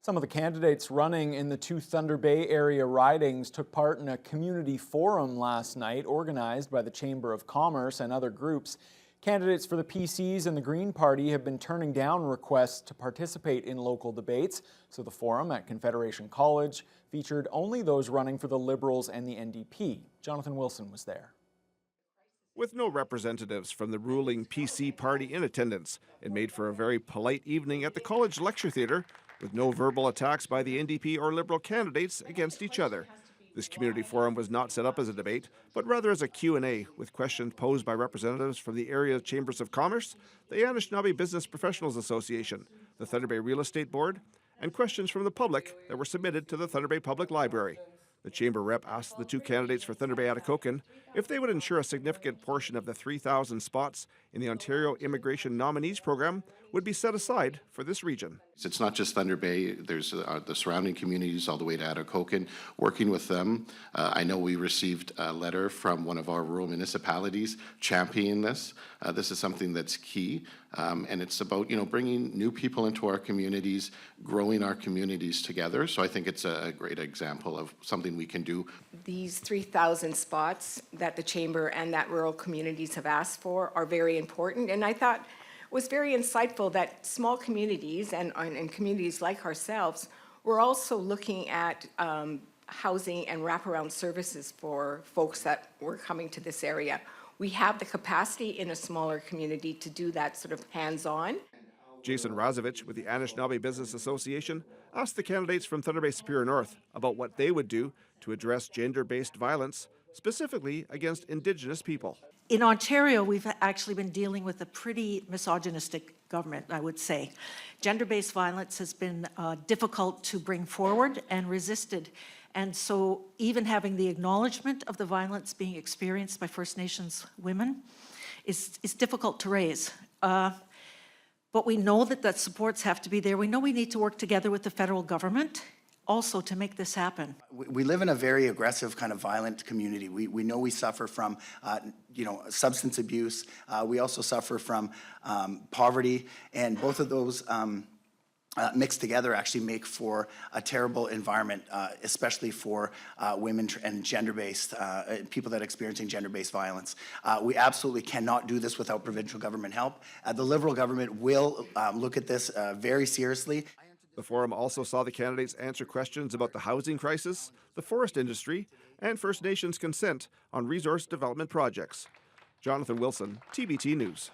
Some of the candidates running in the two Thunder Bay area ridings took part in a community forum last night organized by the Chamber of Commerce and other groups. Candidates for the PCs and the Green Party have been turning down requests to participate in local debates, so the forum at Confederation College featured only those running for the Liberals and the NDP. Jonathan Wilson was there. With no representatives from the ruling PC party in attendance, it made for a very polite evening at the college lecture theatre, with no verbal attacks by the NDP or Liberal candidates against each other. This community forum was not set up as a debate, but rather as a Q&A with questions posed by representatives from the area Chambers of Commerce, the Anishinaabe Business Professionals Association, the Thunder Bay Real Estate Board, and questions from the public that were submitted to the Thunder Bay Public Library. The Chamber rep asked the two candidates for Thunder Bay Atikokan if they would ensure a significant portion of the 3,000 spots in the Ontario Immigration Nominees Program would be set aside for this region. It's not just Thunder Bay, there's the surrounding communities all the way to Atikokan, working with them. I know we received a letter from one of our rural municipalities championing this. This is something that's key, and it's about bringing new people into our communities, growing our communities together. So I think it's a great example of something we can do. These 3,000 spots that the Chamber and that rural communities have asked for are very important, and I thought it was very insightful that small communities and communities like ourselves were also looking at housing and wraparound services for folks that were coming to this area. We have the capacity in a smaller community to do that sort of hands-on. Jason Razovich with the Anishinaabe Business Association asked the candidates from Thunder Bay Superior North about what they would do to address gender-based violence, specifically against Indigenous people. In Ontario, we've actually been dealing with a pretty misogynistic government, I would say. Gender-based violence has been difficult to bring forward and resisted. And so even having the acknowledgement of the violence being experienced by First Nations women is difficult to raise. But we know that supports have to be there. We know we need to work together with the federal government also to make this happen. We live in a very aggressive kind of violent community. We know we suffer from substance abuse. We also suffer from poverty, and both of those mixed together actually make for a terrible environment, especially for women and gender-based, people that are experiencing gender-based violence. We absolutely cannot do this without provincial government help. The Liberal government will look at this very seriously. The forum also saw the candidates answer questions about the housing crisis, the forest industry, and First Nations consent on resource development projects. Jonathan Wilson, TBT News.